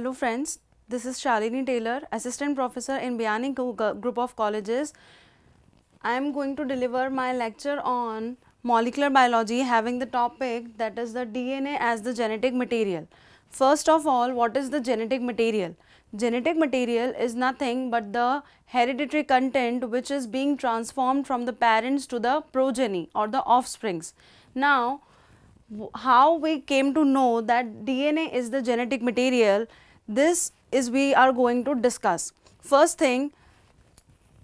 Hello friends, this is Shalini Taylor, Assistant Professor in Biani Group of Colleges. I am going to deliver my lecture on molecular biology having the topic that is the DNA as the genetic material. First of all, what is the genetic material? Genetic material is nothing but the hereditary content which is being transformed from the parents to the progeny or the offsprings. Now, how we came to know that DNA is the genetic material, this is we are going to discuss. First thing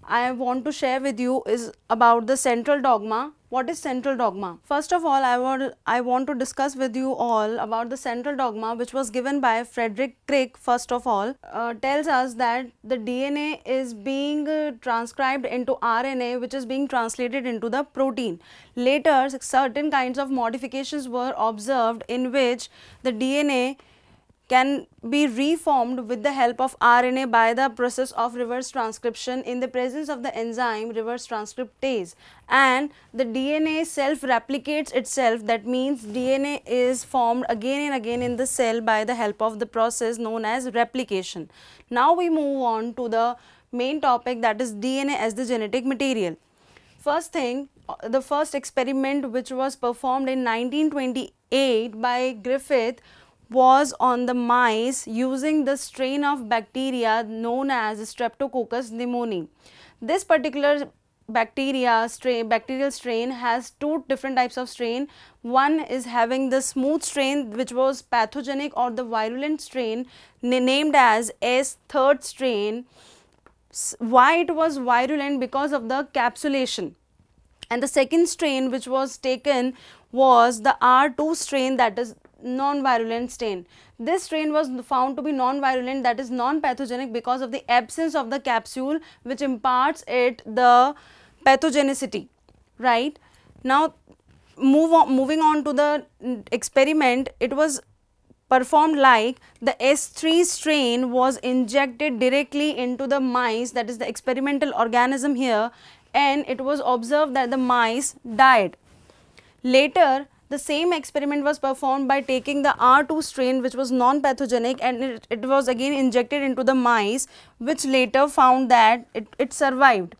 I want to share with you is about the central dogma. What is central dogma? First of all, I want to discuss with you all about the central dogma which was given by Frederick Crick. First of all, tells us that the DNA is being transcribed into RNA, which is being translated into the protein. Later, certain kinds of modifications were observed in which the DNA can be reformed with the help of RNA by the process of reverse transcription in the presence of the enzyme reverse transcriptase, and the DNA self replicates itself. That means DNA is formed again and again in the cell by the help of the process known as replication. Now we move on to the main topic, that is DNA as the genetic material. First thing, the first experiment which was performed in 1928 by Griffith was on the mice using the strain of bacteria known as Streptococcus pneumoniae. This particular bacterial strain has two different types of strain. One is having the smooth strain which was pathogenic, or the virulent strain named as S third strain. Why it was virulent? Because of the capsulation. And the second strain which was taken was the R2 strain, that is non-virulent strain. This strain was found to be non-virulent, that is non-pathogenic, because of the absence of the capsule which imparts it the pathogenicity. Right now, moving on to the experiment, it was performed like the S3 strain was injected directly into the mice, that is the experimental organism here, and it was observed that the mice died. Later, the same experiment was performed by taking the R2 strain which was non-pathogenic, and it was again injected into the mice, which later found that it survived.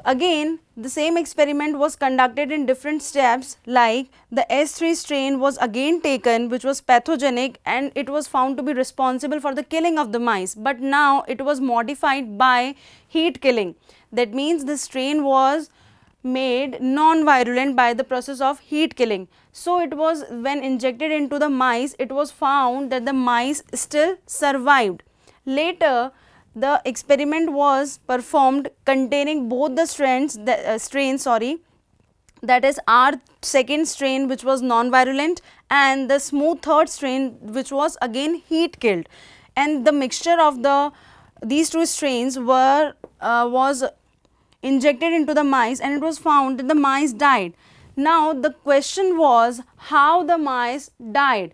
Again, the same experiment was conducted in different steps, like the S3 strain was again taken which was pathogenic, and it was found to be responsible for the killing of the mice, but now it was modified by heat killing. That means the strain was made non-virulent by the process of heat killing. So it was, when injected into the mice, it was found that the mice still survived. Later, the experiment was performed containing both the strains, that is R second strain which was non-virulent and the smooth third strain which was again heat killed, and the mixture of these two strains was injected into the mice, and it was found that the mice died. Now the question was how the mice died.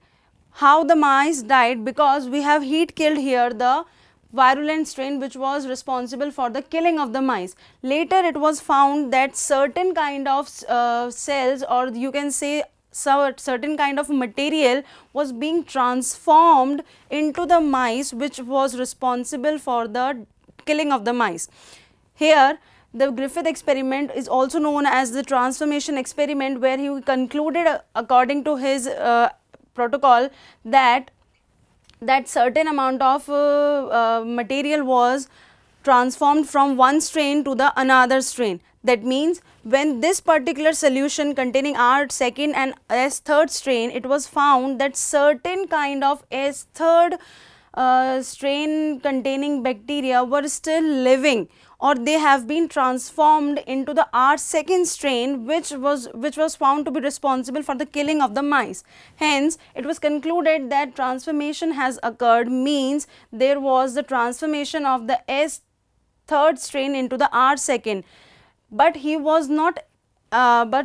How the mice died? Because we have heat killed here the virulent strain which was responsible for the killing of the mice. Later it was found that certain kind of cells, or you can say certain kind of material, was being transformed into the mice which was responsible for the killing of the mice. Here the Griffith experiment is also known as the transformation experiment, where he concluded according to his protocol that certain amount of material was transformed from one strain to the another strain. That means when this particular solution containing R second and S third strain, it was found that certain kind of S third strain containing bacteria were still living, or they have been transformed into the R second strain which was found to be responsible for the killing of the mice. Hence, it was concluded that transformation has occurred, means there was the transformation of the S third strain into the R second, but he was not aware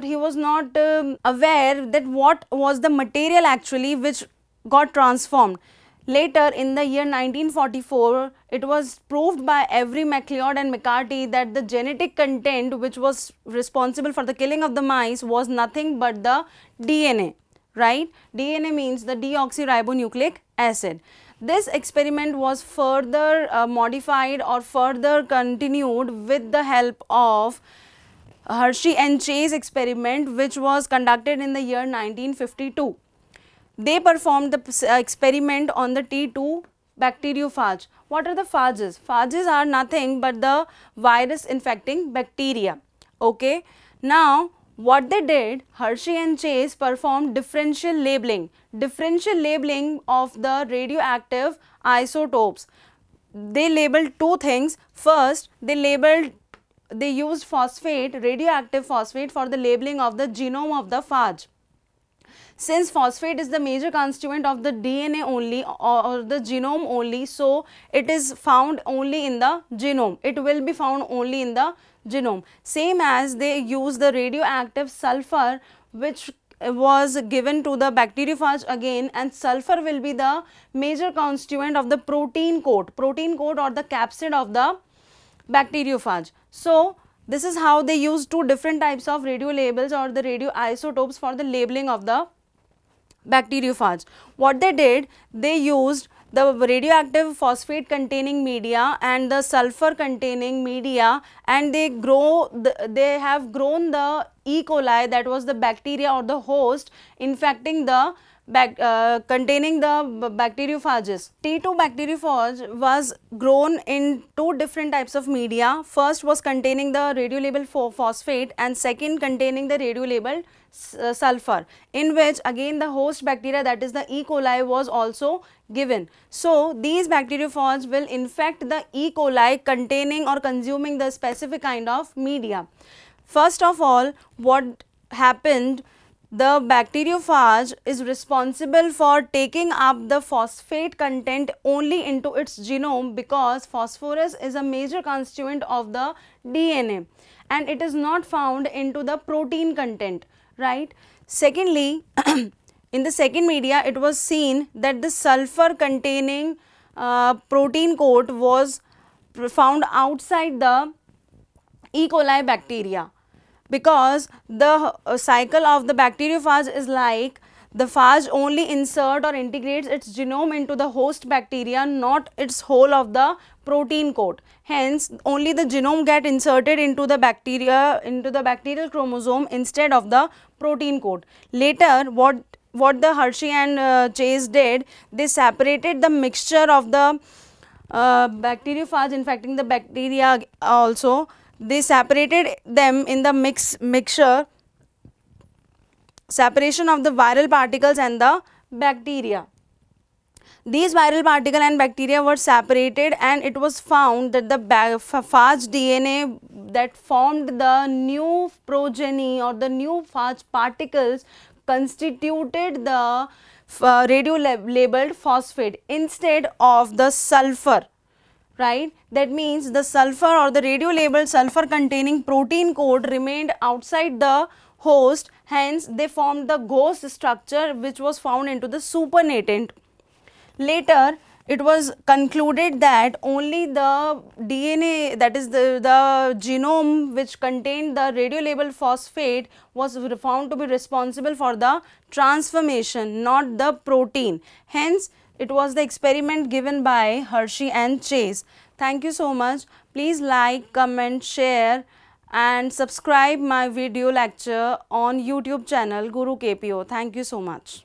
that what was the material actually which got transformed. Later in the year 1944, it was proved by Avery, MacLeod and McCarty that the genetic content which was responsible for the killing of the mice was nothing but the DNA, right? DNA means the deoxyribonucleic acid. This experiment was further modified or further continued with the help of Hershey and Chase experiment, which was conducted in the year 1952. They performed the experiment on the T2 bacteriophage. What are the phages? Phages are nothing but the virus infecting bacteria. Okay. Now, what they did, Hershey and Chase performed differential labeling of the radioactive isotopes. They labeled two things. First, they used phosphate, radioactive phosphate, for the labeling of the genome of the phage. Since phosphate is the major constituent of the DNA only or the genome only, so it is found only in the genome. It will be found only in the genome. Same as they use the radioactive sulfur, which was given to the bacteriophage again, and sulfur will be the major constituent of the protein coat or the capsid of the bacteriophage. So, this is how they use two different types of radio labels or the radioisotopes for the labeling of the bacteriophage. What they did, they used the radioactive phosphate containing media and the sulfur containing media, and they have grown the E. coli, that was the bacteria or the host infecting the containing the bacteriophages. T2 bacteriophage was grown in two different types of media. First was containing the radiolabeled phosphate and second containing the radiolabeled sulfur, in which again the host bacteria, that is the E. coli, was also given. So, these bacteriophages will infect the E. coli containing or consuming the specific kind of media. First of all, what happened, the bacteriophage is responsible for taking up the phosphate content only into its genome, because phosphorus is a major constituent of the DNA and it is not found into the protein content, right. Secondly, in the second media, it was seen that the sulfur containing protein coat was found outside the E. coli bacteria, because the cycle of the bacteriophage is like the phage only insert or integrates its genome into the host bacteria, not its whole of the protein coat. Hence, only the genome get inserted into the bacteria, into the bacterial chromosome instead of the protein coat. Later, what the Hershey and Chase did, they separated the mixture of the bacteriophage infecting the bacteria also. They separated them in the mixture, separation of the viral particles and the bacteria. These viral particle and bacteria were separated, and it was found that the phage DNA that formed the new progeny or the new phage particles constituted the radio-labeled phosphate instead of the sulfur. Right, that means the sulfur or the radio-labeled sulfur containing protein coat remained outside the host, hence they formed the ghost structure which was found into the supernatant. Later, it was concluded that only the DNA, that is the genome which contained the radio-labeled phosphate, was found to be responsible for the transformation, not the protein. Hence, it was the experiment given by Hershey and Chase. Thank you so much. Please like, comment, share and subscribe my video lecture on YouTube channel Guru KPO. Thank you so much.